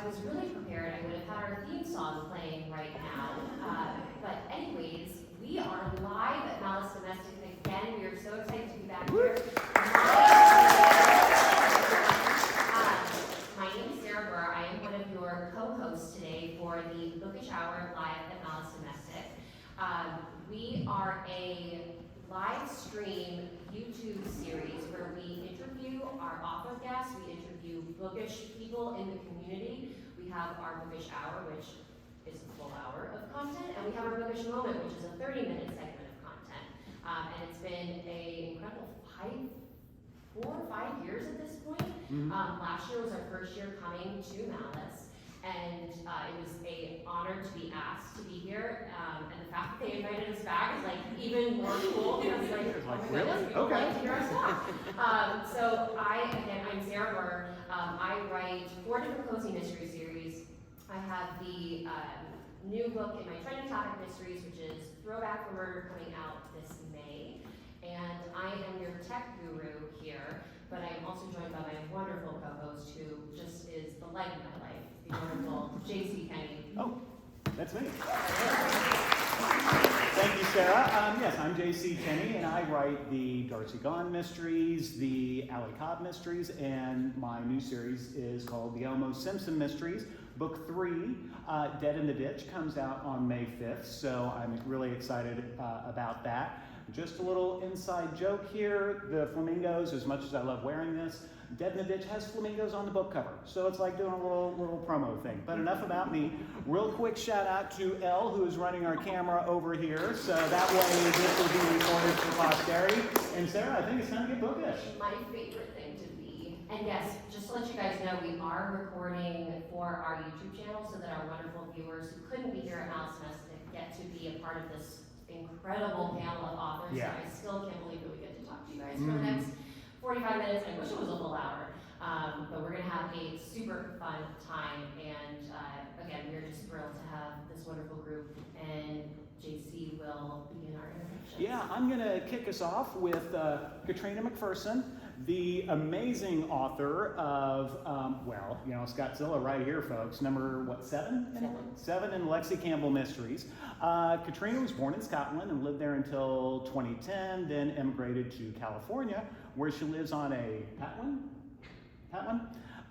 I was really prepared, I would have had our theme song playing right now. But anyways, we are live at Malice Domestic again. We are so excited to be back here. My name is Sarah Burr. I am one of your co-hosts today for the Bookish Hour live at Malice Domestic. We are a live stream YouTube series where we interview our author guests, we interview bookish people in the community. We have our Bookish Hour, which is a full hour of content, and we have our Bookish Moment, which is a 30-minute segment of content. And it's been an incredible 4 or 5 years at this point. Last year was our first year coming to Malice, and it was an honor to be asked to be here. And the fact that they invited us back is like even more cool because like really? People okay. like to hear us talk. So I'm Sarah Burr. I write 4 different cozy mystery series. I have the new book in my trending topic mysteries, which is Throwback for Murder, coming out this May. And I am your tech guru here, but I'm also joined by my wonderful co-host who just is the light of my life, the wonderful J.C. Kenney. Oh, that's me. Thank you, Sarah. Yes, I'm J.C. Kenney, and I write the Darcy Gone mysteries, the Allie Cobb mysteries, and my new series is called the Elmo Simpson Mysteries. Book 3, Dead in the Ditch, comes out on May 5th, so I'm really excited about that. Just a little inside joke here, the flamingos, as much as I love wearing this, Dead in the Ditch has flamingos on the book cover, so it's like doing a little promo thing. But enough about me. Real quick shout out to Elle, who is running our camera over here, so that way this will be recorded for posterity. And Sarah, I think it's time to get bookish. My favorite thing to be. And yes, just to let you guys know, we are recording for our YouTube channel so that our wonderful viewers who couldn't be here at Malice Domestic get to be a part of this incredible panel of authors. Yeah. I still can't believe that we get to talk to you guys for the next 45 minutes. I wish it was a full hour, but we're going to have a super fun time. And again, we're just thrilled to have this wonderful group. And JC will begin our introduction. Yeah, I'm going to kick us off with Catriona McPherson, the amazing author of, Scottzilla right here, folks. Number, 7? 7 in Lexi Campbell Mysteries. Catriona was born in Scotland and lived there until 2010, then emigrated to California, where she lives on a Patwin?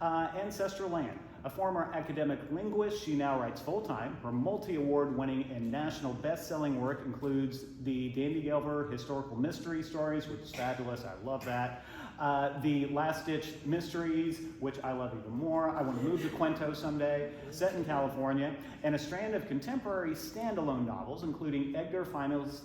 Ancestral land. A former academic linguist, she now writes full-time. Her multi-award winning and national best-selling work includes the Dandy Gelver Historical Mystery Stories, which is fabulous, I love that. The Last Ditch Mysteries, which I love even more. I want to move to Cuento someday, set in California, and a strand of contemporary standalone novels, including Edgar finalist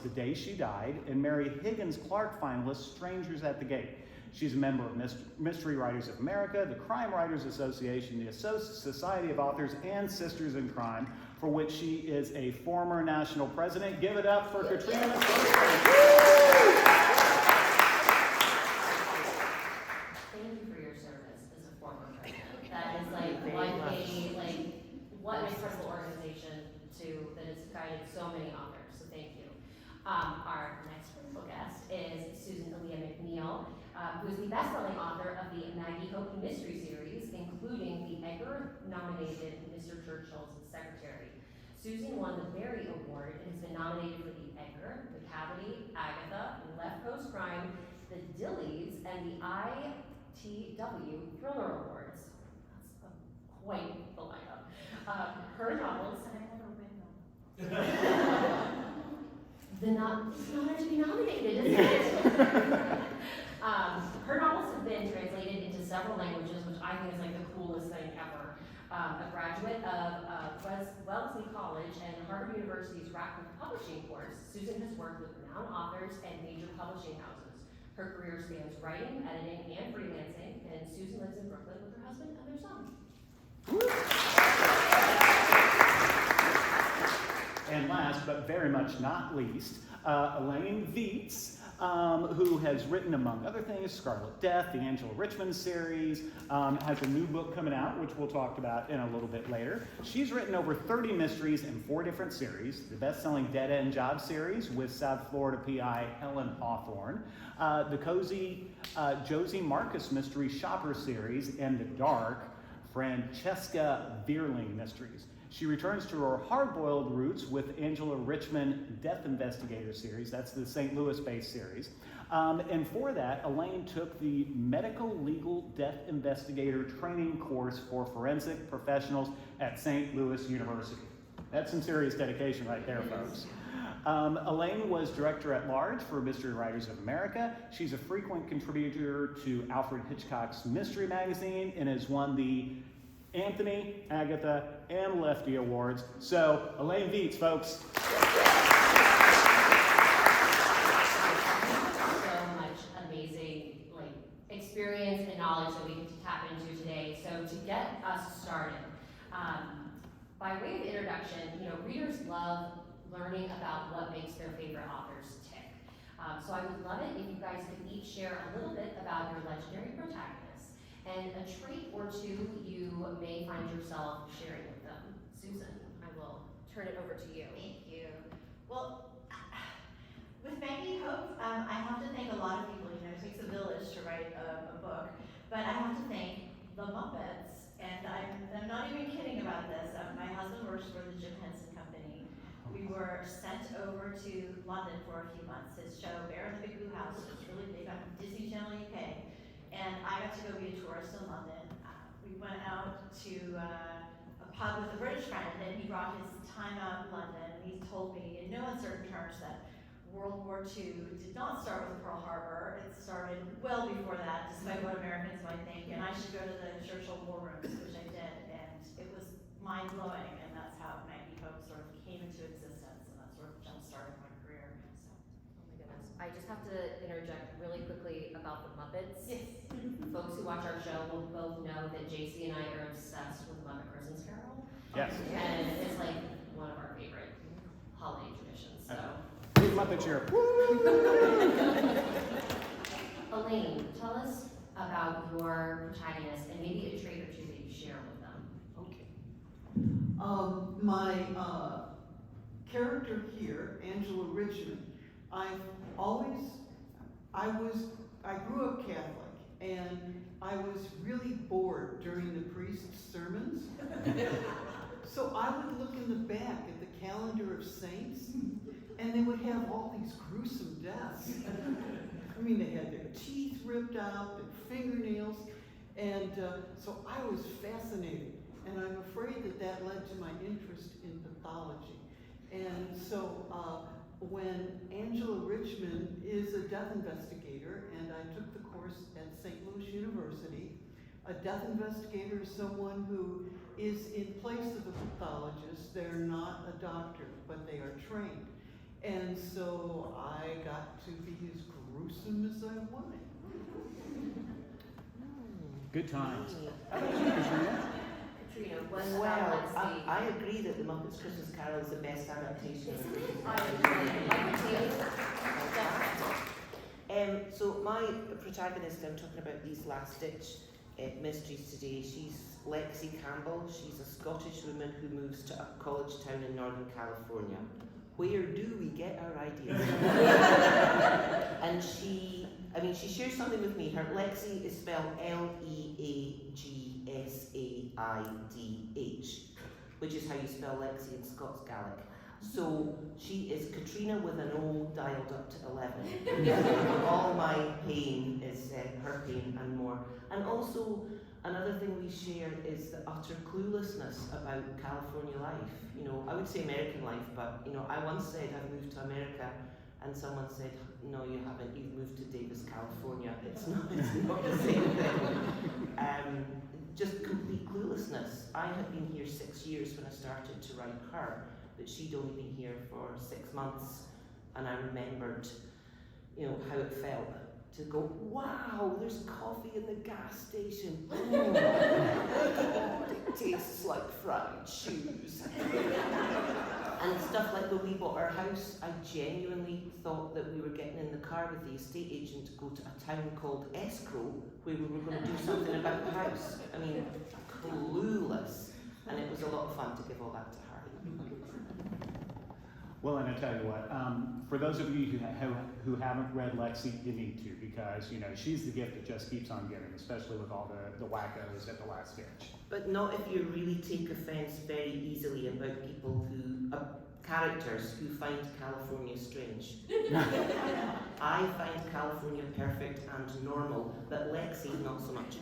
The Day She Died, and Mary Higgins Clark finalist Strangers at the Gate. She's a member of Mystery Writers of America, the Crime Writers Association, the Society of Authors, and Sisters in Crime, for which she is a former national president. Give it up for Catriona McPherson. What an incredible organization that has guided so many authors, so thank you. Our next wonderful guest is Susan Elia MacNeal, who is the best-selling author of the Maggie Hope Mystery Series, including the Edgar-nominated Mr. Churchill's Secretary. Susan won the Berry Award and has been nominated for the Edgar, the Cavity, Agatha, Left Coast Crime, the Dillies, and the ITW Thriller Awards. That's quite the lineup. Her novels. It's an honor to be nominated, isn't it? Her novels have been translated into several languages, which I think is like the coolest thing ever. A graduate of Wellesley College and Harvard University's Radcliffe Publishing course, Susan has worked with renowned authors and major publishing houses. Her career spans writing, editing, and freelancing, and Susan lives in Brooklyn with her husband and their son. And last, but very much not least, Elaine Viets, who has written, among other things, Scarlet Death, the Angela Richmond series, has a new book coming out, which we'll talk about in a little bit later. She's written over 30 mysteries in 4 different series, the best-selling Dead End Job series with South Florida PI Helen Hawthorne, the cozy Josie Marcus Mystery Shopper series, and the dark Francesca Bierling Mysteries. She returns to her hard-boiled roots with Angela Richmond Death Investigator series. That's the St. Louis-based series. And for that, Elaine took the Medical Legal Death Investigator training course for forensic professionals at St. Louis University. That's some serious dedication right there, folks. Elaine was director at large for Mystery Writers of America. She's a frequent contributor to Alfred Hitchcock's Mystery Magazine and has won the Anthony, Agatha, and Lefty Awards. So, Elaine Viets, folks. So much amazing experience and knowledge that we get to tap into today. So to get us started, by way of introduction, readers love learning about what makes their favorite authors tick. So I would love it if you guys could each share a little bit about your legendary protagonists and a trait or two you may find yourself sharing with them. Susan, I will turn it over to you. Thank you. Well, with Maggie Hope, I have to thank a lot of people. It takes a village to write a book, but I have to thank the Muppets, and I'm not even kidding about this. My husband works for the Jim Henson Company. We were sent over to London for a few months. His show, Bear in the Big Blue House, was really big on Disney Channel UK, and I got to go be a tourist in London. We went out to a pub with a British friend, and he brought his time out in London, and he told me in no uncertain terms that World War II did not start with Pearl Harbor. It started well before that, despite what Americans might think, and I should go to the Churchill war rooms, which I did, and it was mind-blowing, and that's how Maggie Hope sort of came into existence, and that sort of jump-started my career. So. Oh my goodness. I just have to interject really quickly about the Muppets. Yes. Folks who watch our show will both know that JC and I are obsessed with Muppet Christmas Carol. Yes. And it's one of our favorite holiday traditions. So. Big Muppet cheer. Elaine, tell us about your protagonist and maybe a trait or two that you share with them. Okay. My character here, Angela Richmond, I grew up Catholic, and I was really bored during the priest's sermons. So I would look in the back at the calendar of saints, and they would have all these gruesome deaths. I mean, they had their teeth ripped out, their fingernails, and so I was fascinated. And I'm afraid that led to my interest in pathology. And so when Angela Richmond is a death investigator, and I took the course at St. Louis University, a death investigator is someone who is in place of a pathologist. They're not a doctor, but they are trained. And so I got to be as gruesome as I wanted. Good times. Katrina, what about Lexi? I agree that The Muppets Christmas Carol is the best adaptation. Isn't it? I agree. So my protagonist, I'm talking about these last-ditch mysteries today. She's Lexi Campbell. She's a Scottish woman who moves to a college town in Northern California. Where do we get our ideas? And she shares something with me. Her Lexi is spelled Leagsaidh, which is how you spell Lexi in Scots Gaelic. So she is Katrina with an O dialed up to 11. All my pain is her pain and more. And also, another thing we share is the utter cluelessness about California life. I would say American life, but I once said I've moved to America, and someone said, no, you haven't, you've moved to Davis, California. It's not the same thing. Just complete cluelessness. I had been here 6 years when I started to write her, but she'd only been here for 6 months, and I remembered, how it felt to go, wow, there's coffee in the gas station. Oh my God, it tastes like fried shoes. And stuff like when we bought our house, I genuinely thought that we were getting in the car with the estate agent to go to a town called Escrow, where we were going to do something about the house. I mean, clueless. And it was a lot of fun to give all that to her. Well, and I tell you what, for those of you who haven't read Lexi, you need to, because you know she's the gift that just keeps on giving, especially with all the wackos at the last stage. But not if you really take offence very easily about people who, characters who find California strange. I find California perfect and normal, but Lexi not so much.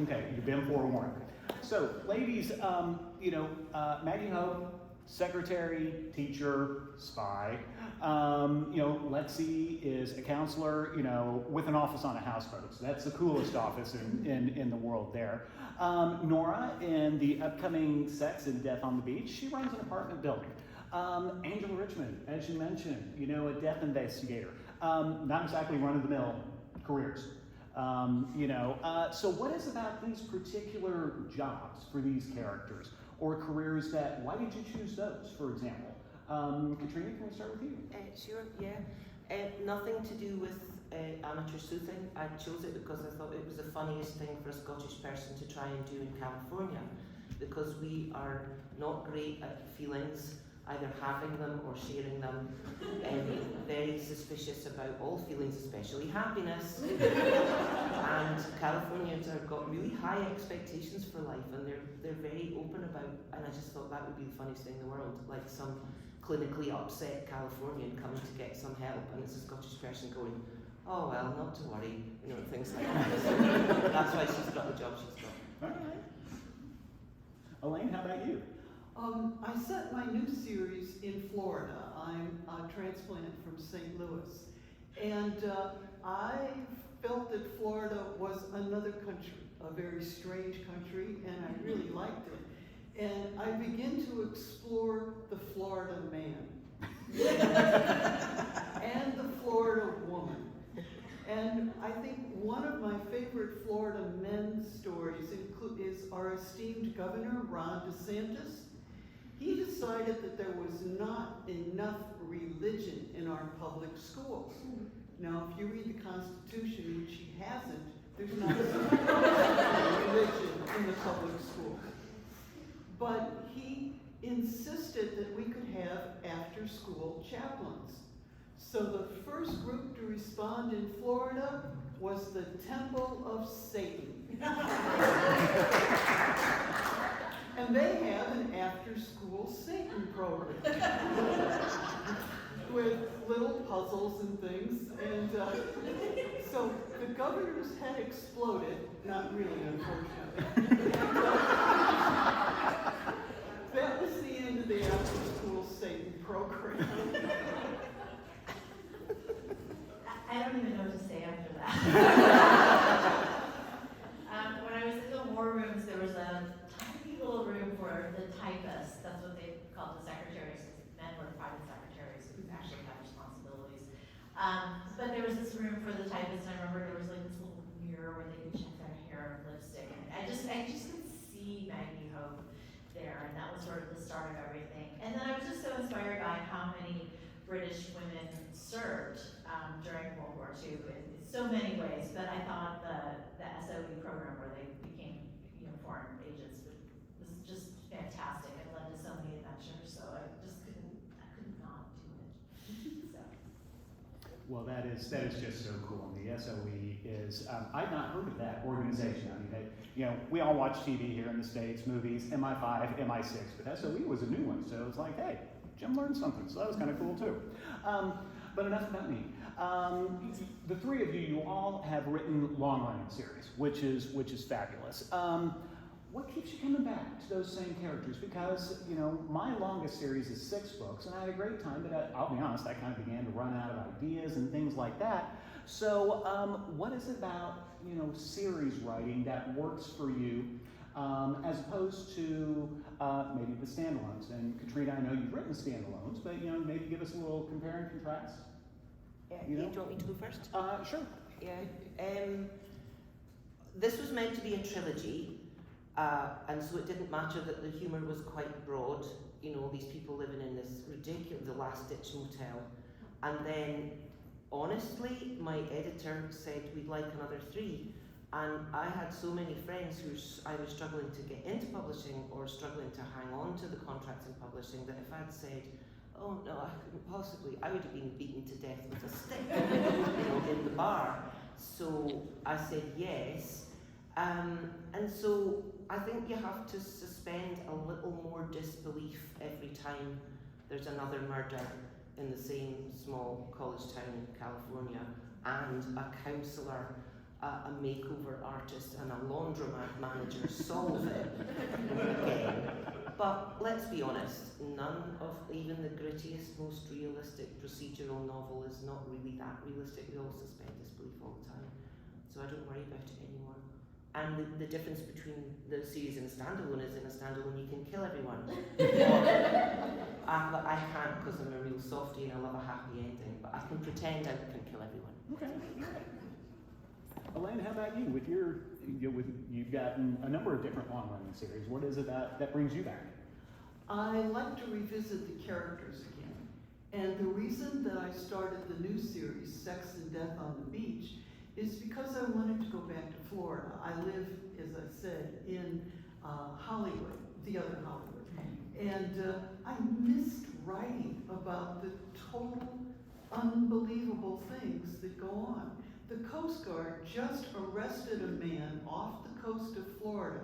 Okay, you've been forewarned. So, ladies, Maggie Hope, secretary, teacher, spy. Lexi is a counselor, with an office on a houseboat. So that's the coolest office in the world there. Nora, in the upcoming Sex and Death on the Beach, she runs an apartment building. Angela Richmond, as you mentioned, a death investigator. Not exactly run-of-the-mill careers. So what is about these particular jobs for these characters or careers why did you choose those, for example? Catriona, can we start with you? Sure, yeah. Nothing to do with amateur sleuthing. I chose it because I thought it was the funniest thing for a Scottish person to try and do in California, because we are not great at feelings, either having them or sharing them, very suspicious about all feelings, especially happiness. And Californians have got really high expectations for life, and they're very open about, and I just thought that would be the funniest thing in the world, like some clinically upset Californian coming to get some help, and it's a Scottish person going, oh well, not to worry, things like that. So that's why she's got the job she's got. All right. Elaine, how about you? I set my new series in Florida. I'm a transplant from St. Louis. And I felt that Florida was another country, a very strange country, and I really liked it. And I began to explore the Florida man and the Florida woman. And I think one of my favorite Florida men stories is our esteemed Governor, Ron DeSantis. He decided that there was not enough religion in our public schools. Now, if you read the Constitution, which he hasn't, there's not enough religion in the public schools. But he insisted that we could have after-school chaplains. So the first group to respond in Florida was the Temple of Satan. And they have an after-school Satan program with little puzzles and things. And so the governor's head exploded, not really, unfortunately. That was the end of the after-school Satan program. I don't even know what to say after that. When I was in the war rooms, there was a tiny little room for the typists. That's what they called the secretaries. Men were private secretaries who actually had responsibilities. But there was this room for the typists, and I remember there was like this little mirror where they could check their hair and lipstick. And I just could see Maggie Hope there, and that was sort of the start of everything. And then I was just so inspired by how many British women served during World War II in so many ways, but I thought the SOE program where they became foreign agents was just fantastic. It led to so many adventures, so I could not do it. So. Well, that is just so cool. And the SOE is, I've not heard of that organization. I mean, we all watch TV here in the States, movies, MI5, MI6, but SOE was a new one, so it's like, hey, Jim learned something, so that was kind of cool too. But enough about me. The three of you all have written long-running series, which is fabulous. What keeps you coming back to those same characters? Because my longest series is 6 books, and I had a great time. But I'll be honest, I kind of began to run out of ideas and things like that. So, what is it about series writing that works for you? As opposed to maybe the standalones. And Catriona, I know you've written standalones, but maybe give us a little compare and contrast. Yeah, do you want me to go first? Sure. Yeah. This was meant to be a trilogy, and so it didn't matter that the humour was quite broad. These people living in this ridiculous, the last-ditch motel. And then, honestly, my editor said we'd like another 3. And I had so many friends who either struggling to get into publishing or struggling to hang on to the contracts in publishing that if I'd said, oh no, I couldn't possibly. I would have been beaten to death with a stick, in the bar. So I said yes. And so I think you have to suspend a little more disbelief every time there's another murder in the same small college town in California, and a counsellor, a makeover artist, and a laundromat manager solve it again. But let's be honest, none of even the grittiest, most realistic procedural novel is not really that realistic. We all suspend disbelief all the time, so I don't worry about it anymore. And the difference between the series and a standalone is in a standalone you can kill everyone. But I can't because I'm a real softie and I love a happy ending, but I can pretend I can kill everyone. Okay. Elaine, how about you? You've gotten a number of different long-running series. What is it that brings you back? I like to revisit the characters again. And the reason that I started the new series, Sex and Death on the Beach, is because I wanted to go back to Florida. I live, as I said, in Hollywood, the other Hollywood. And I missed writing about the total unbelievable things that go on. The Coast Guard just arrested a man off the coast of Florida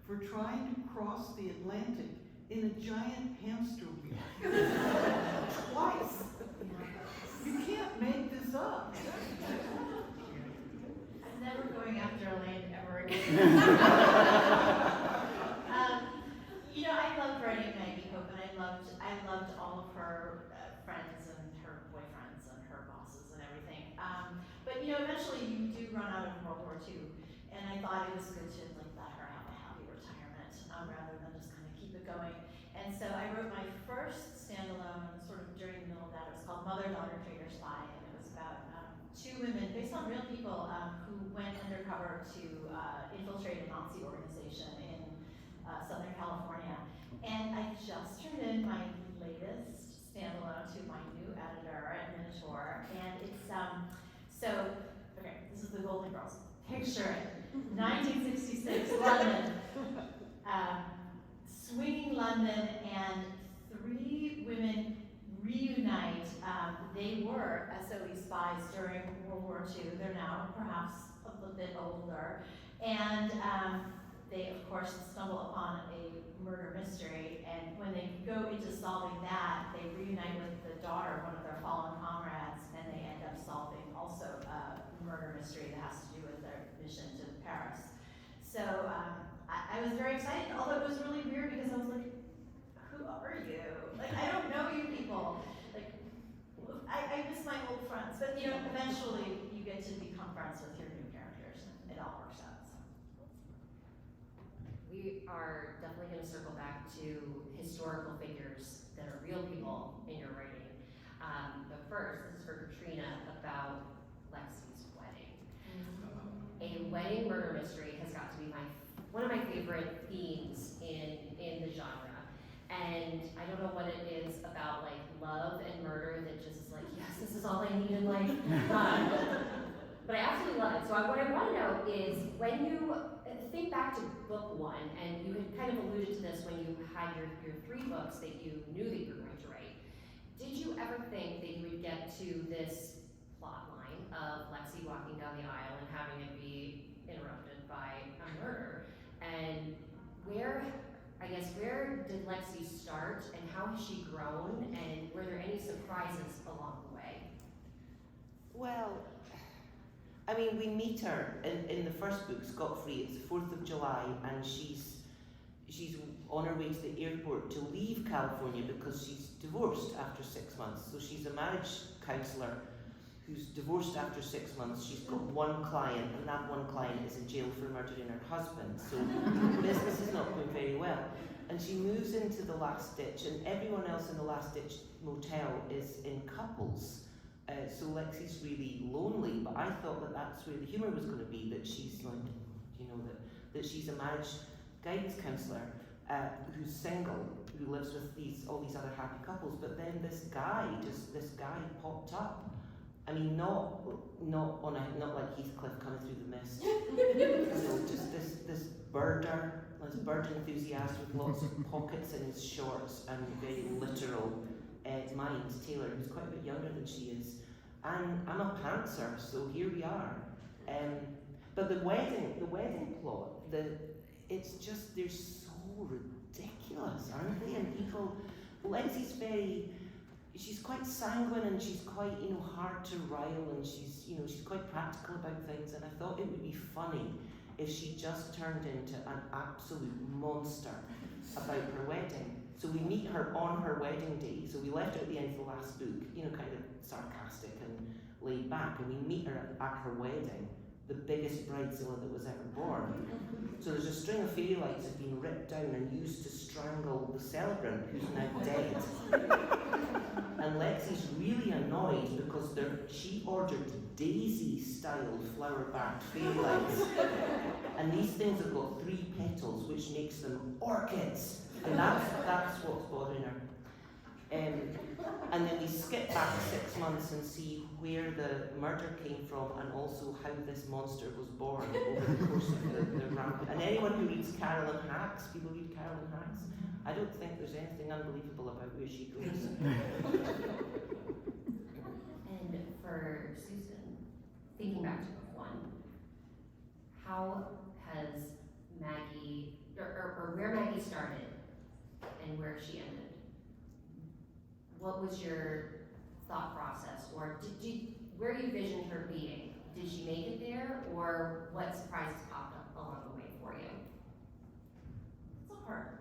for trying to cross the Atlantic in a giant hamster wheel. Twice. You can't make this up. I'm never going after Elaine ever again. I loved writing Maggie Hope, and I loved all of her friends and her boyfriends and her bosses and everything. But eventually you do run out of World War II, and I thought it was good to let her have a happy retirement rather than just kind of keep it going. And so I wrote my first standalone sort of during the middle of that. It was called Mother, Daughter, Traitor, Spy, and it was about two women based on real people who went undercover to infiltrate a Nazi organization in Southern California. And I just turned in my latest standalone to my new editor at Minotaur, and it's this is the Golden Girls. Picture it, 1966 London, swinging London, and three women reunite. They were SOE spies during World War II. They're now perhaps a little bit older, and they of course stumble upon a murder mystery, and when they go into solving that, they reunite with the daughter, one of their fallen comrades, and they end up solving also a murder mystery that has to do with their mission to Paris. So I was very excited, although it was really weird because I was like, who are you? Like, I don't know you people. Like, I miss my old friends, but eventually you get to become friends with your new characters, and it all works out. So. We are definitely going to circle back to historical figures that are real people in your writing. But first, this is for Catriona about Lexi's wedding. A wedding murder mystery has got to be one of my favorite themes in the genre. And I don't know what it is about like love and murder that just is like, yes, this is all I need in life. But I absolutely love it. So what I want to know is when you think back to book one, and you had kind of alluded to this when you had your three books that you knew that you were going to write. Did you ever think that you would get to this plot line of Lexi walking down the aisle and having it be interrupted by a murder? And where did Lexi start, and how has she grown, and were there any surprises along the way? Well, I mean, we meet her in the first book, Scot Free. It's the 4th of July, and she's on her way to the airport to leave California because she's divorced after 6 months. So she's a marriage counsellor who's divorced after 6 months. She's got one client, and that one client is in jail for murdering her husband. So business is not going very well. And she moves into the Last Ditch, and everyone else in the Last Ditch motel is in couples. So Lexi's really lonely, but I thought that's where the humour was going to be, that she's like, that she's a marriage guidance counsellor who's single, who lives with all these other happy couples. But then this guy popped up. I mean, not like Heathcliff coming through the mist. Just this bird enthusiast with lots of pockets in his shorts and very literal mind, Taylor, who's quite a bit younger than she is, and I'm a pantser, so here we are. But the wedding plot, it's just, they're so ridiculous, aren't they? And people, Lexi's she's quite sanguine and she's quite, hard to rile, and she's quite practical about things, and I thought it would be funny if she just turned into an absolute monster about her wedding. So we meet her on her wedding day, so we left her at the end of the last book, kind of sarcastic and laid back, and we meet her at her wedding, the biggest bridezilla that was ever born. So there's a string of fairy lights that have been ripped down and used to strangle the celebrant, who's now dead. And Lexi's really annoyed because she ordered daisy-style flower-backed fairy lights. And these things have got 3 petals, which makes them orchids. And that's what's bothering her. And then we skip back 6 months and see where the murder came from, and also how this monster was born over the course of the rampant. And anyone who reads Carolyn Hacks, people read Carolyn Hacks, I don't think there's anything unbelievable about where she goes. And for Susan, thinking back to book 1, how has Maggie, or where Maggie started and where she ended? What was your thought process, or where you envisioned her being? Did she make it there, or what surprises popped up along the way for you? It's a hard question.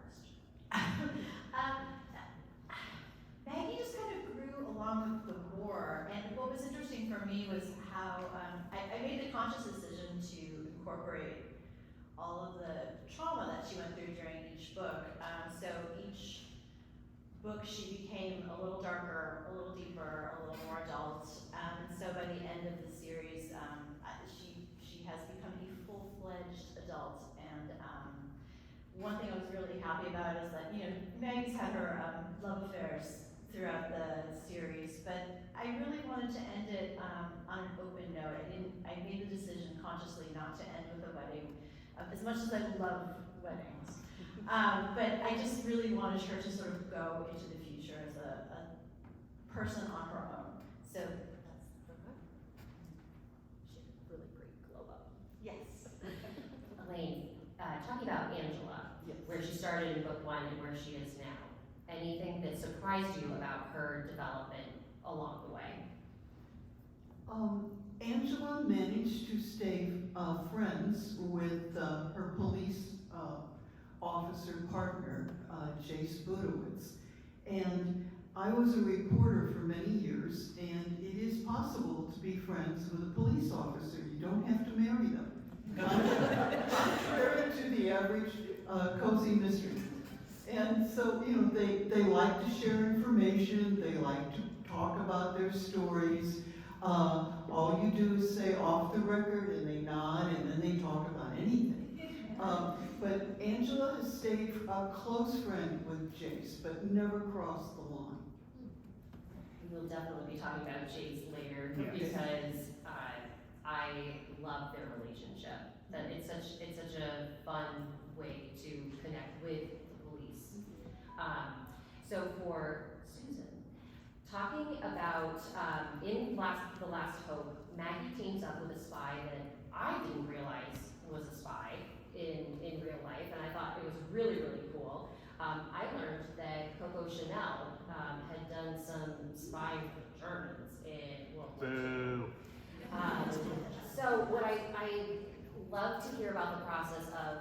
Maggie just kind of grew along with the war, and what was interesting for me was how I made the conscious decision to incorporate all of the trauma that she went through during each book. So each book she became a little darker, a little deeper, a little more adult, and so by the end of the series, she has become a full-fledged adult. And one thing I was really happy about is that Maggie's had her love affairs throughout the series, but I really wanted to end it on an open note. I made the decision consciously not to end with a wedding, as much as I love weddings. But I just really wanted her to sort of go into the future as a person on her own. So that's the book. She had a really great glow up. Yes. Elaine, talking about Angela, Yes. where she started in book 1 and where she is now. Anything that surprised you about her development along the way? Angela managed to stay friends with her police officer partner, Jace Budowitz. And I was a reporter for many years, and it is possible to be friends with a police officer. You don't have to marry them. Contrary to the average cozy mystery. And so, they like to share information, they like to talk about their stories. All you do is say off the record, and they nod, and then they talk about anything. But Angela has stayed a close friend with Jace, but never crossed the line. We'll definitely be talking about Jace later, Yes. because I love their relationship. That it's such a fun way to connect with the police. So for Susan, talking about in The Last Hope, Maggie teams up with a spy that I didn't realize was a spy in real life, and I thought it was really, really cool. I learned that Coco Chanel had done some spying for the Germans in World War II. So what I love to hear about the process of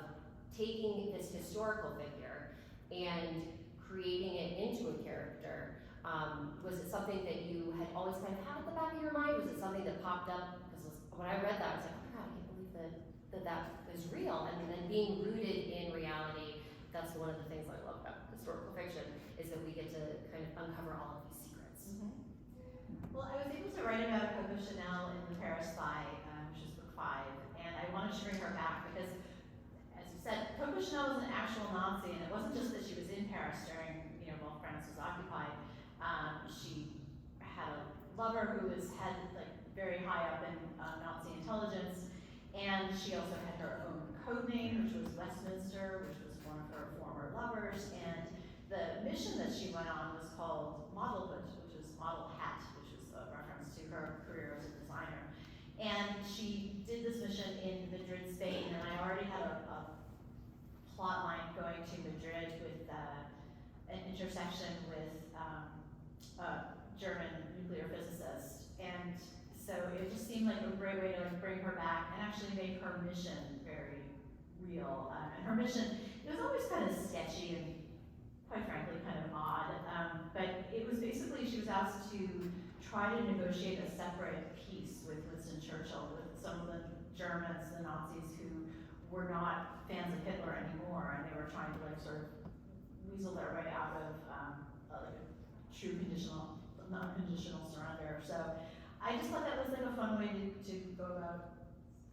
taking this historical figure and creating it into a character. Was it something that you had always kind of had at the back of your mind? Was it something that popped up? Because when I read that, I was like, oh God, I can't believe that is real. And then being rooted in reality, that's one of the things I love about historical fiction, is that we get to kind of uncover all of these secrets. Well, I was able to write about Coco Chanel in The Paris Spy, which is book 5, and I wanted to bring her back because, as you said, Coco Chanel was an actual Nazi, and it wasn't just that she was in Paris during, while France was occupied. She had a lover who was very high up in Nazi intelligence, and she also had her own code name, which was Westminster, which was one of her former lovers, and the mission that she went on was called Modelhood, which is model hat, which is a reference to her career as a designer. And she did this mission in Madrid, Spain, and I already had a plot line going to Madrid with an intersection with a German nuclear physicist. And so it just seemed like a great way to like bring her back and actually make her mission very real. And her mission, it was always kind of sketchy and quite frankly kind of odd. But it was basically, she was asked to try to negotiate a separate peace with Winston Churchill, with some of the Germans, the Nazis, who were not fans of Hitler anymore, and they were trying to like sort of weasel their way out of like a true non-conditional surrender. So I just thought that was like a fun way to go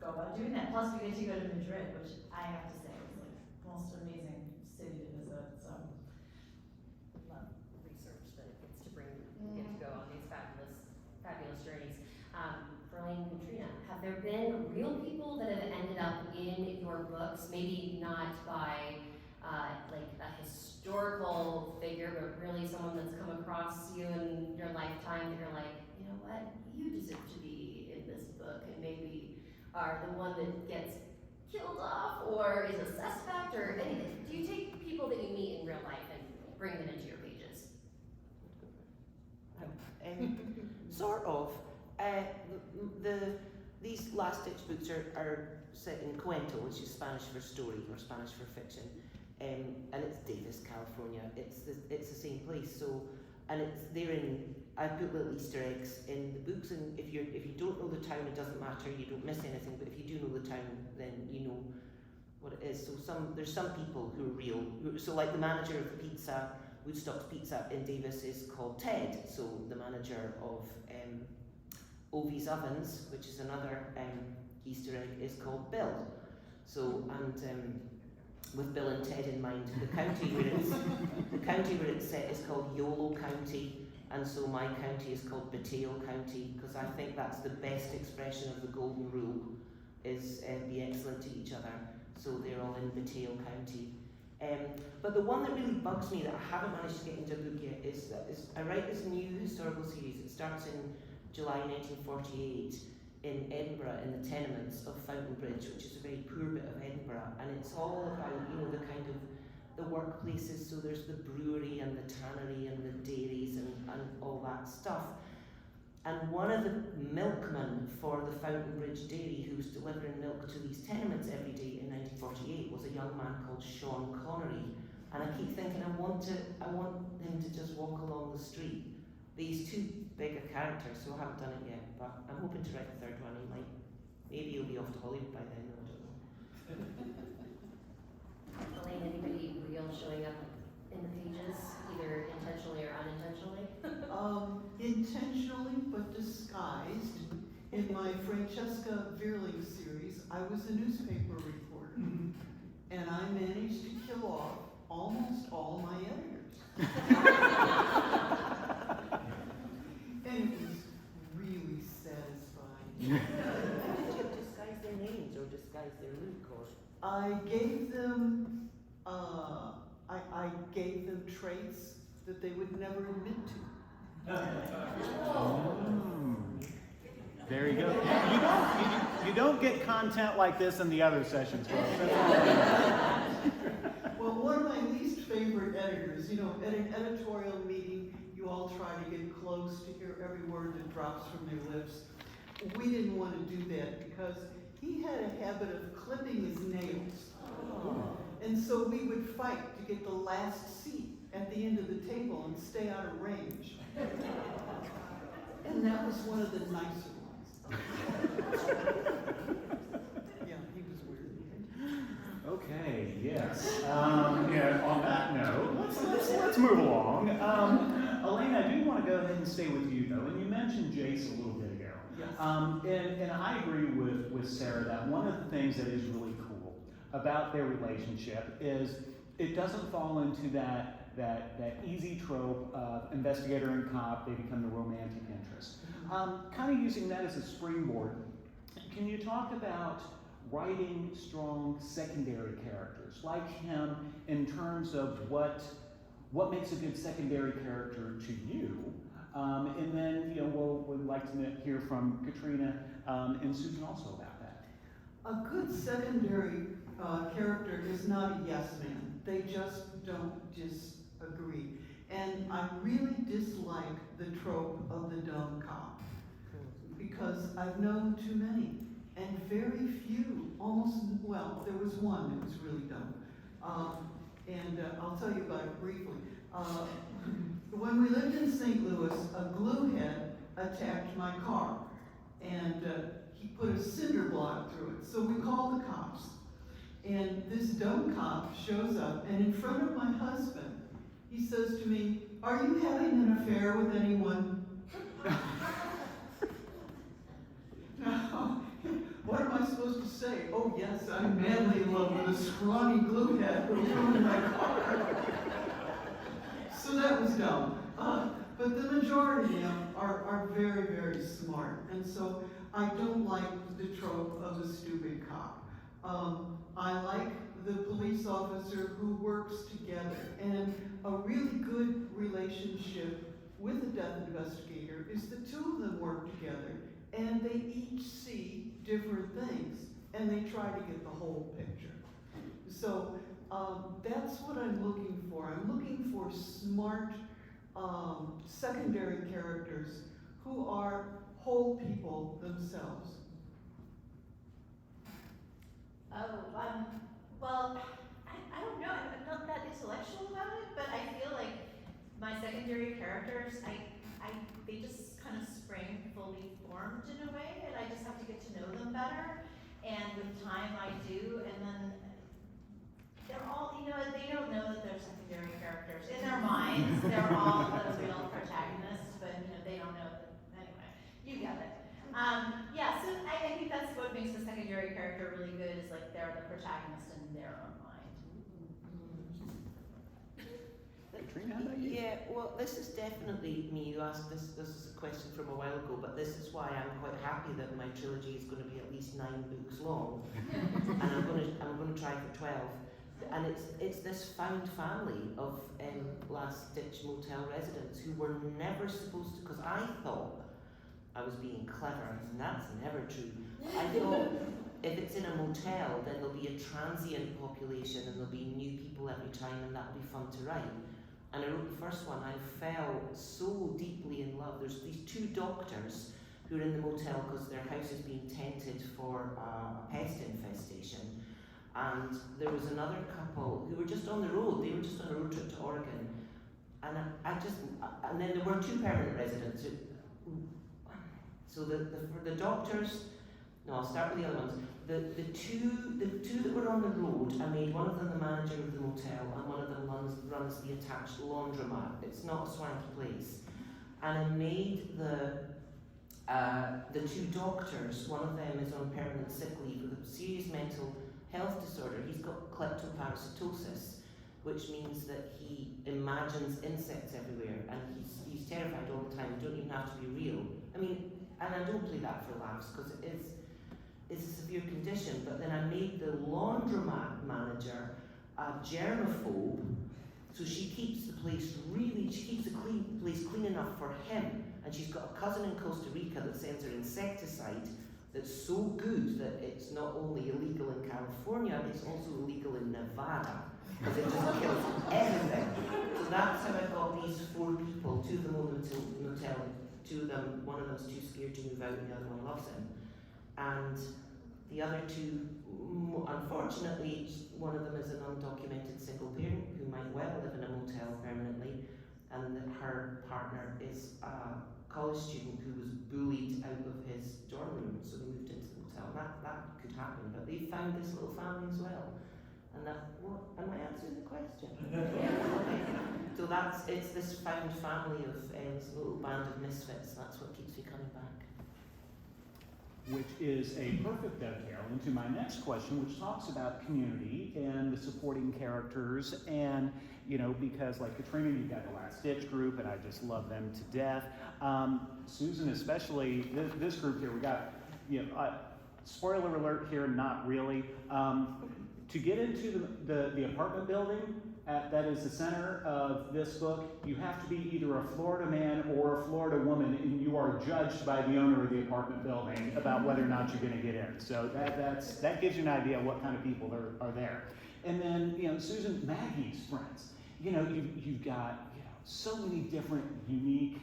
about doing that. Plus we get to go to Madrid, which I have to say was like the most amazing city to visit. So Love research that it gets to bring, you get to go on these fabulous journeys. For Elaine and Catriona, have there been real people that have ended up in your books, maybe not by like a historical figure, but really someone that's come across you in your lifetime that you're like, you know what, you deserve to be in this book, and maybe are the one that gets killed off or is a suspect or anything? Do you take people that you meet in real life and bring them into your pages? Sort of. These last-ditch books are set in Cuento, which is Spanish for story or Spanish for fiction, and it's Davis, California. It's the same place. So, and I put little Easter eggs in the books, and if you don't know the town, it doesn't matter. You don't miss anything. But if you do know the town, then you know what it is. So there's some people who are real. So like the manager of the pizza, Woodstock's Pizza in Davis, is called Ted. So the manager of Ovi's Ovens, which is another Easter egg, is called Bill. So, and with Bill and Ted in mind, the county where it's set is called Yolo County, and so my county is called Bateo County, because I think that's the best expression of the golden rule, is be excellent to each other. So they're all in Bateo County. But the one that really bugs me that I haven't managed to get into a book yet is I write this new historical series. It starts in July 1948 in Edinburgh, in the tenements of Fountain Bridge, which is a very poor bit of Edinburgh, and it's all about, you know, the kind of the workplaces. So there's the brewery and the tannery and the dairies and all that stuff. And one of the milkmen for the Fountain Bridge dairy, who was delivering milk to these tenements every day in 1948, was a young man called Sean Connery. And I keep thinking, I want him to just walk along the street. These two bigger characters, so I haven't done it yet, but I'm hoping to write the third one. Maybe he'll be off to Hollywood by then. I don't know. Elaine, anybody real showing up in the pages, either intentionally or unintentionally? Intentionally, but disguised. In my Francesca Vierling series, I was a newspaper reporter, and I managed to kill off almost all my editors. And it was really satisfying. How did you disguise their names or disguise their look? Or I gave them traits that they would never admit to. There you go. You don't get content like this in the other sessions, folks. That's all I know. Well, one of my least favorite editors, you know, at an editorial meeting, you all try to get close to hear every word that drops from their lips. We didn't want to do that because he had a habit of clipping his nails. And so we would fight to get the last seat at the end of the table and stay out of range. And that was one of the nicer ones. Yeah, he was weird. Okay, yes. Yeah, on that note, let's move along. Elaine, I do want to go ahead and stay with you, though. And you mentioned Jace a little bit ago. Yes. And I agree with Sarah that one of the things that is really cool about their relationship is it doesn't fall into that easy trope of investigator and cop, they become the romantic interest. Kind of using that as a springboard, can you talk about writing strong secondary characters like him in terms of what what makes a good secondary character to you? And then, we'd like to hear from Catriona and Susan also about that. A good secondary character is not a yes man. They just don't disagree. And I really dislike the trope of the dumb cop because I've known too many. And very few, there was one that was really dumb. And I'll tell you about it briefly. When we lived in St. Louis, a gluehead attacked my car. And he put a cinder block through it. So we called the cops. And this dumb cop shows up, and in front of my husband, he says to me, "Are you having an affair with anyone?" Now, what am I supposed to say? Oh yes, I'm madly in love with a scrawny gluehead who ruined my car. So that was dumb. But the majority of them are very, very smart. And so I don't like the trope of the stupid cop. I like the police officer who works together. And a really good relationship with a death investigator is the two of them work together and they each see different things and they try to get the whole picture. So that's what I'm looking for. I'm looking for smart secondary characters who are whole people themselves. Well, I don't know. I'm not that intellectual about it, but I feel like my secondary characters, they just kind of spring fully formed in a way, and I just have to get to know them better. And with time, I do, and then they're all, they don't know that they're secondary characters in their minds. They're all the real protagonists, but they don't know that. Anyway, you get it. Yeah, so I think that's what makes the secondary character really good is like they're the protagonist in their own mind. Catriona, how about you? Yeah, well, this is definitely me. You asked this is a question from a while ago, but this is why I'm quite happy that my trilogy is going to be at least 9 books long, and I'm going to try for 12. And it's this found family of last ditch motel residents who were never supposed to, because I thought I was being clever, and that's never true. I thought if it's in a motel, then there'll be a transient population and there'll be new people every time, and that'll be fun to write. And I wrote the first one, I fell so deeply in love. There's these 2 doctors who are in the motel because their house is being tented for a pest infestation. And there was another couple who were just on the road. They were just on a road trip to Oregon. And and then there were 2 permanent residents. So for the doctors, no, I'll start with the other ones. The two that were on the road, I made one of them the manager of the motel, and one of them runs the attached laundromat. It's not a swanky place. And I made the 2 doctors. One of them is on permanent sick leave with a serious mental health disorder. He's got kleptoparasitosis, which means that he imagines insects everywhere, and he's terrified all the time. You don't even have to be real. I mean, and I don't play that for laughs because it's a severe condition. But then I made the laundromat manager a germaphobe, so she keeps the place place clean enough for him. And she's got a cousin in Costa Rica that sends her insecticide that's so good that it's not only illegal in California, it's also illegal in Nevada, because it just kills everything. So that's how I got these 4 people. 2 of them own the motel, 2 of them, one of them's too scared to move out and the other one loves him. And the other 2, unfortunately, one of them is an undocumented single parent who might well live in a motel permanently, and that her partner is a college student who was bullied out of his dorm room, so they moved into the motel. That could happen, but they found this little family as well. And am I answering the question? Okay. So it's this found family of this little band of misfits. That's what keeps me coming back. Which is a perfect dovetail into my next question, which talks about community and the supporting characters. And, because like Catriona, you've got the Last Ditch group, and I just love them to death. Susan, especially this group here, we got, spoiler alert here, not really. To get into the apartment building, that is the center of this book. You have to be either a Florida man or a Florida woman, and you are judged by the owner of the apartment building about whether or not you're going to get in. So that gives you an idea of what kind of people are there. And then, Susan, Maggie's friends. You've got so many different unique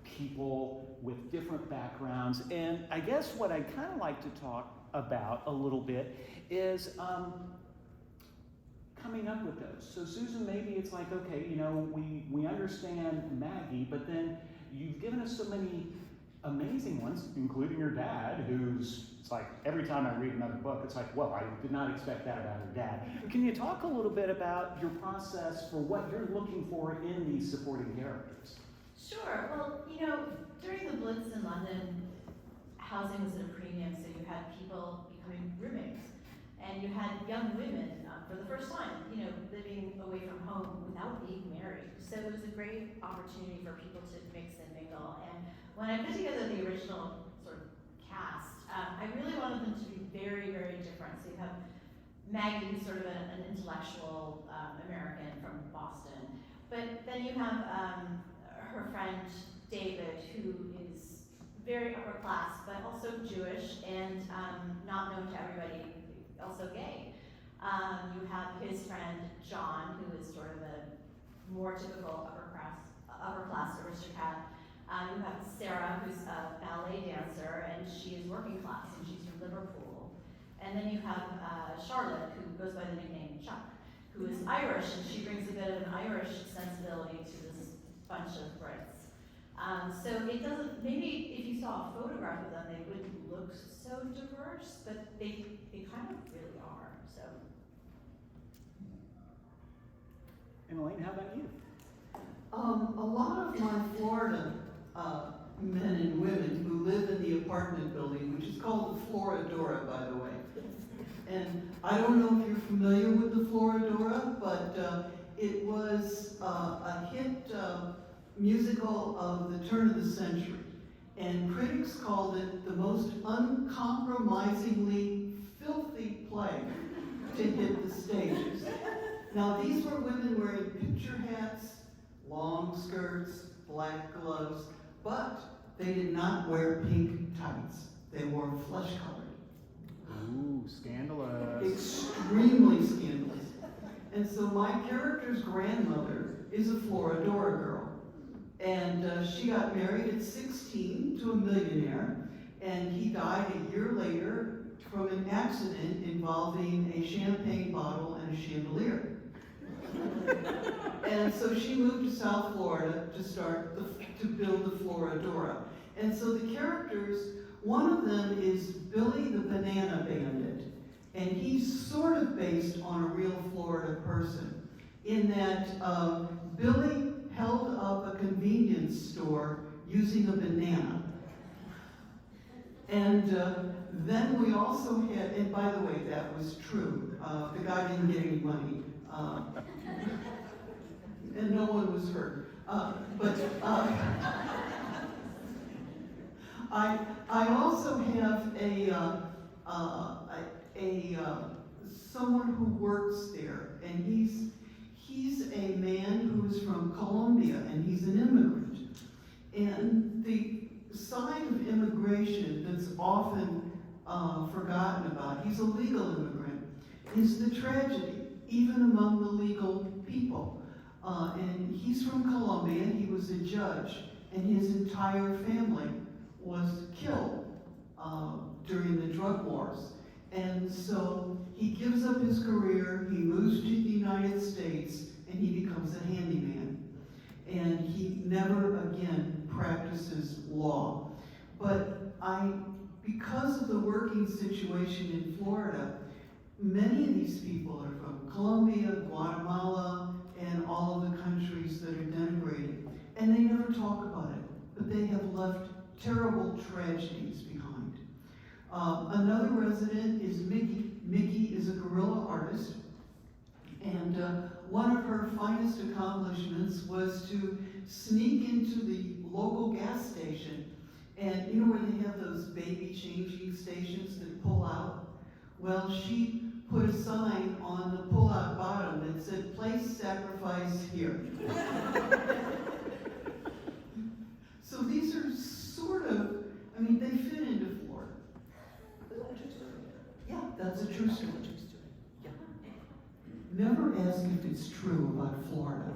people with different backgrounds. And I guess what I'd kind of like to talk about a little bit is coming up with those. So Susan, maybe it's like, okay, we understand Maggie, but then you've given us so many amazing ones, including your dad, it's like every time I read another book, it's like, well, I did not expect that about your dad. Can you talk a little bit about your process for what you're looking for in these supporting characters? Sure. Well, during the Blitz in London, housing was at a premium, so you had people becoming roommates. And you had young women, for the first time, living away from home without being married. So it was a great opportunity for people to mix and mingle. And when I put together the original sort of cast, I really wanted them to be very, very different. So you have Maggie, who's sort of an intellectual American from Boston. But then you have her friend David, who is very upper class, but also Jewish and not known to everybody, also gay. You have his friend John, who is sort of a more typical upper class aristocrat. You have Sarah, who's a ballet dancer, and she is working class, and she's from Liverpool. And then you have Charlotte, who goes by the nickname Chuck, who is Irish, and she brings a bit of an Irish sensibility to this bunch of Brits. So it doesn't, maybe if you saw a photograph of them, they wouldn't look so diverse, but they kind of really are, so. And Elaine, how about you? A lot of my Florida men and women who live in the apartment building, which is called the Floridora, by the way. And I don't know if you're familiar with the Floridora, but it was a hit musical of the turn of the century. And critics called it the most uncompromisingly filthy play to hit the stages. Now, these were women wearing picture hats, long skirts, black gloves, but they did not wear pink tights. They wore flesh-colored. Ooh, scandalous. Extremely scandalous. And so my character's grandmother is a Floridora girl. And she got married at 16 to a millionaire, and he died a year later from an accident involving a champagne bottle and a chandelier. And so she moved to South Florida to build the Floridora. And so the characters, one of them is Billy the Banana Bandit, and he's sort of based on a real Florida person, in that Billy held up a convenience store using a banana. And then we also had, and by the way, that was true. The guy didn't get any money. And no one was hurt. I also have someone who works there, and he's a man who's from Colombia, and he's an immigrant. And the side of immigration that's often forgotten about, he's a legal immigrant, is the tragedy, even among the legal people. And he's from Colombia, he was a judge, and his entire family was killed during the drug wars. And so he gives up his career, he moves to the United States, and he becomes a handyman. And he never again practices law. But because of the working situation in Florida, many of these people are from Colombia, Guatemala, and all of the countries that are denigrated. And they never talk about it, but they have left terrible tragedies behind. Another resident is Mickey. Mickey is a guerrilla artist, and one of her finest accomplishments was to sneak into the local gas station, and you know where they have those baby changing stations that pull out? Well, she put a sign on the pull-out bottom that said, "Place sacrifice here." So these are sort of, I mean, they fit into Florida. Yeah, that's a true story. Yeah. Never ask if it's true about Florida.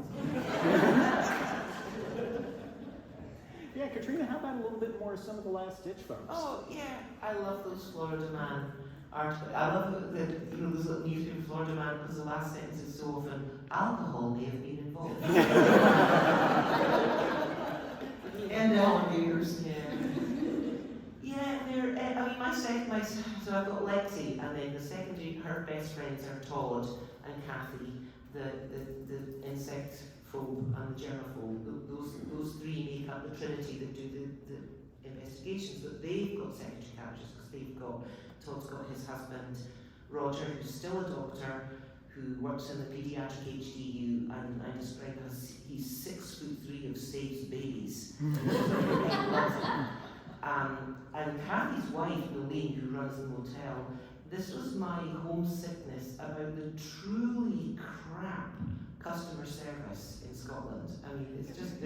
Yeah, Catriona, how about a little bit more of some of the last ditch folks? Oh yeah, I love those Florida Man articles. I love the those little news in Florida Man because the last sentence is so often alcohol may have been involved. And alligators. Yeah, they're. I mean, so I've got Lexi, and then the secondary, her best friends are Todd and Kathy, the insect phobe and the germaphobe. Those three make up the trinity that do the investigations. But they've got secondary characters because Todd's got his husband Roger, who's still a doctor, who works in the paediatric HDU, and I describe him as he's 6'3" of saves babies. And Kathy's wife, Elaine, who runs the motel, this was my homesickness about the truly crap customer service in Scotland. I mean, it's just,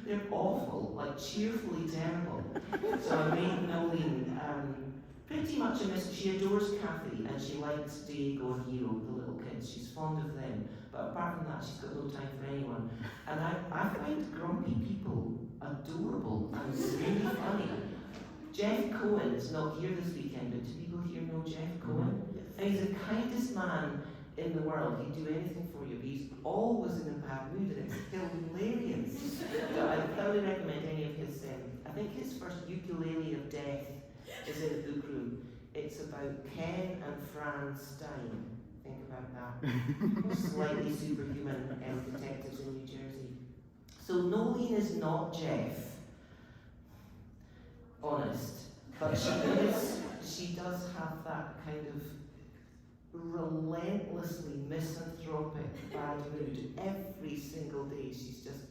they're awful, like cheerfully terrible. So I made Nolene pretty much she adores Kathy and she likes Diego and Hero, the little kids. She's fond of them. But apart from that, she's got no time for anyone. And I find grumpy people adorable and really funny. Jeff Cohen is not here this weekend, but do people here know Jeff Cohen? And he's the kindest man in the world. He'd do anything for you, but he's always in a bad mood, and it's hilarious. So I thoroughly recommend any of his. I think his first Ukulele of Death is in the book room. It's about Ken and Fran Stein. Think about that. Slightly superhuman detectives in New Jersey. So Nolene is not Jeff. Honest. But she does have that kind of relentlessly misanthropic bad mood every single day. She's just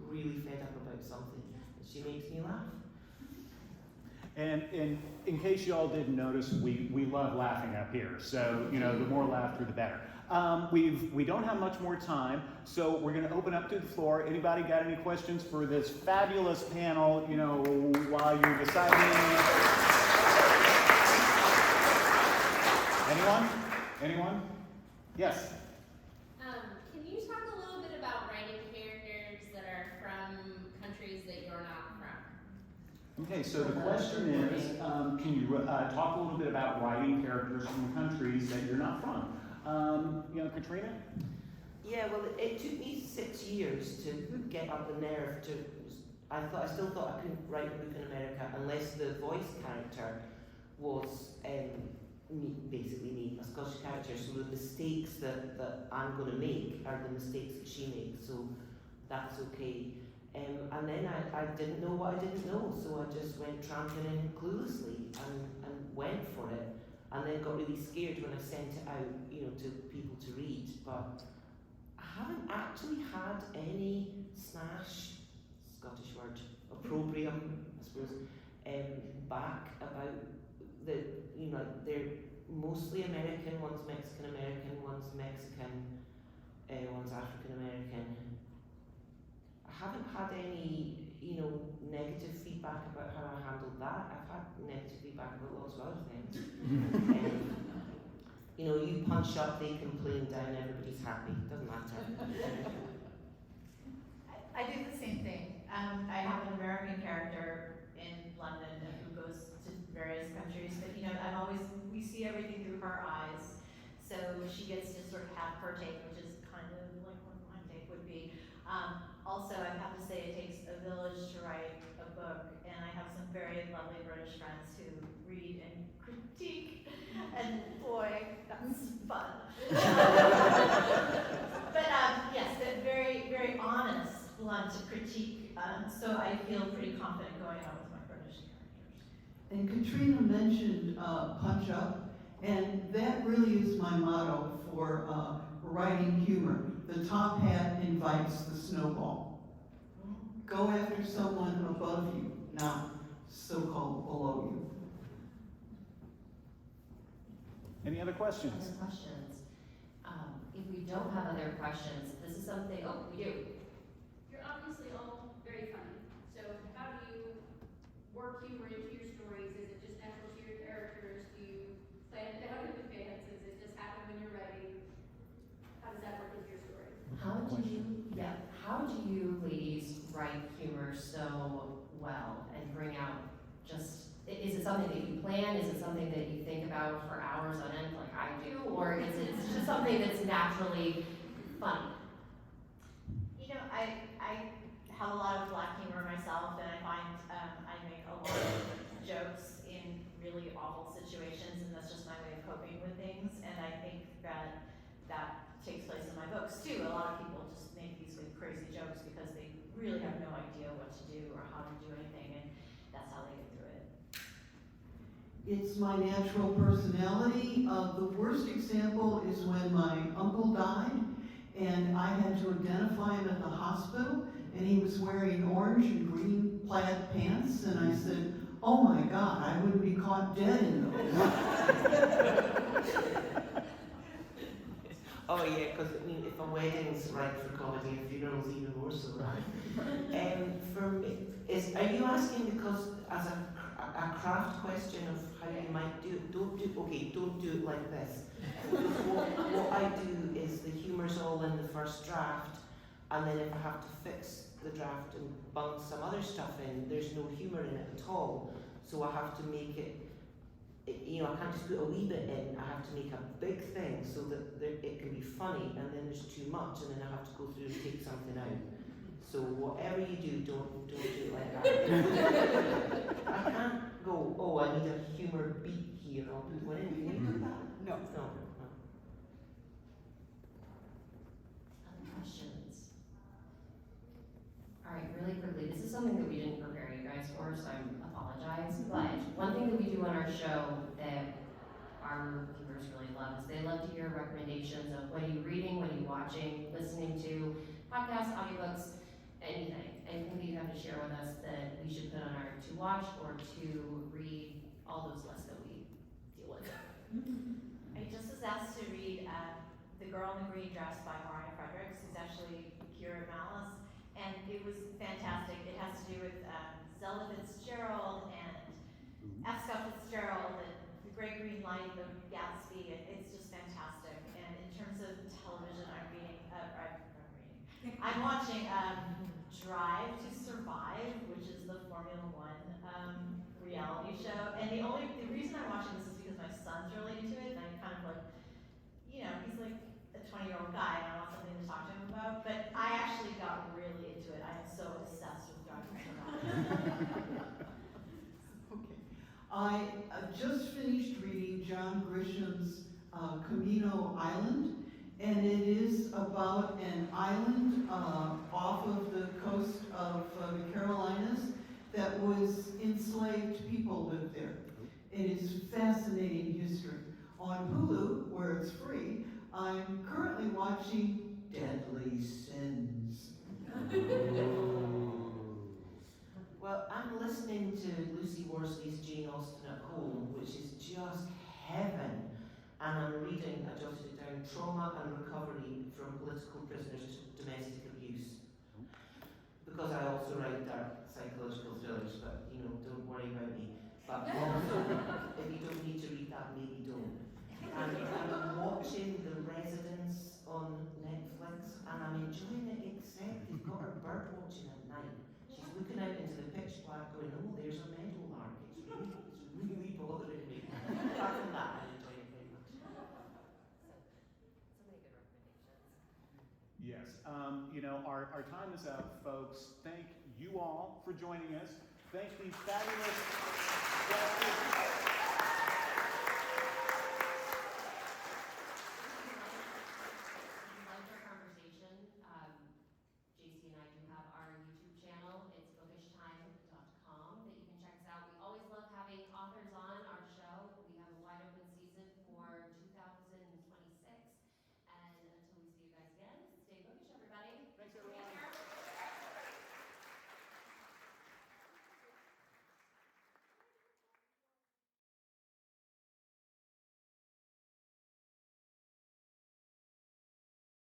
really fed up about something. She makes me laugh. And in case you all didn't notice, we love laughing up here. So, the more laughter, the better. We don't have much more time, so we're going to open up to the floor. Anybody got any questions for this fabulous panel, while you're deciding? Anyone? Yes? Can you talk a little bit about writing characters that are from countries that you're not from? Okay, so the question is, can you talk a little bit about writing characters from countries that you're not from? Catriona? Yeah, well, it took me 6 years to get up the nerve to. I still thought I couldn't write a book in America unless the voice character was basically me, a Scottish character. So the mistakes that I'm going to make are the mistakes that she makes. So that's okay. And then I didn't know what I didn't know, so I just went tramping in cluelessly and went for it. And then got really scared when I sent it out, to people to read. But I haven't actually had any Scottish word, opprobrium, I suppose, back about they're mostly American, one's Mexican American, one's Mexican, one's African American. I haven't had any, negative feedback about how I handled that. I've had negative feedback about lots of other things. You punch up, they complain down, everybody's happy. Doesn't matter. I do the same thing. I have an American character in London who goes to various countries, but we see everything through her eyes. So she gets to sort of have her take, which is kind of like what my take would be. Also, I have to say it takes a village to write a book, and I have some very lovely British friends who read and critique, and boy, that's fun. But yes, they're very, very honest, blunt critique, so I feel pretty confident going on with my British characters. And Catriona mentioned punch up, and that really is my motto for writing humor. The top hat invites the snowball. Go after someone above you, not so-called below you. Any other questions? Other questions? If we don't have other questions, this is something, oh, we do. You're obviously all very funny. So how do you work humor into your stories? Is it just natural to your characters? Do you plan it out in advance? Does it just happen when you're writing? How does that work into your story? How do you ladies write humor so well and bring out just, is it something that you plan? Is it something that you think about for hours on end like I do? Or is it just something that's naturally funny? You know, I have a lot of black humor myself, and I find I make a lot of jokes in really awful situations, and that's just my way of coping with things. And I think that takes place in my books too. A lot of people just make these big crazy jokes because they really have no idea what to do or how to do anything, and that's how they get through it. It's my natural personality. The worst example is when my uncle died, and I had to identify him at the hospital, and he was wearing orange and green plaid pants, and I said, "Oh my God, I wouldn't be caught dead in those." Oh yeah, because I mean, if a wedding's right for comedy, a funeral's even more so, right? For me, are you asking because as a craft question of how you might do it? Don't do it like this. What I do is the humour's all in the first draft, and then if I have to fix the draft and bung some other stuff in, there's no humour in it at all. So I have to make it. You know, I can't just put a wee bit in, I have to make a big thing so that it can be funny, and then there's too much, and then I have to go through and take something out. So whatever you do, don't do it like that. I can't go, oh, I need a humour beat here, I'll put one in. Can you do that? No. No. Other questions? All right, really quickly, this is something that we didn't prepare you guys for, so I apologize. But one thing that we do on our show that our viewers really love is they love to hear recommendations of what are you reading, what are you watching, listening to, podcasts, audiobooks, anything. Anything that you have to share with us that we should put on our to watch or to read, all those lists that we deal with. I just was asked to read The Girl in the Green Dress by Mariah Fredericks, who's actually here at Malice, and it was fantastic. It has to do with Zelda Fitzgerald and F. Scott Fitzgerald and The Great Green Light of Gatsby. It's just fantastic. And in terms of television, I'm watching Drive to Survive, which is the Formula One reality show. And the reason I'm watching this is because my son's really into it, and I'm kind of like, you know, he's like a 20-year-old guy, and I want something to talk to him about. But I actually got really into it. I am so obsessed with Drive to Survive. Okay. I just finished reading John Grisham's Camino Island, and it is about an island off of the coast of the Carolinas that was enslaved people lived there. It is fascinating history. On Hulu, where it's free, I'm currently watching Deadly Sins. Well, I'm listening to Lucy Worsley's Jane Austen at Home, which is just heaven. And I'm reading, I jotted it down, Trauma and Recovery from Political Prisoners to Domestic Abuse. Because I also write dark psychological thrillers, but you know, don't worry about me. But also, if you don't need to read that, maybe don't. And I'm watching The Residence on Netflix, and I'm enjoying it, except they've got her bird watching at night. She's looking out into the pitch black going, oh, there's a meadowlark. It's really bothering me. Apart from that, I enjoy it very much. So many good recommendations. Yes, you know, our time is up, folks. Thank you all for joining us. Thank these fabulous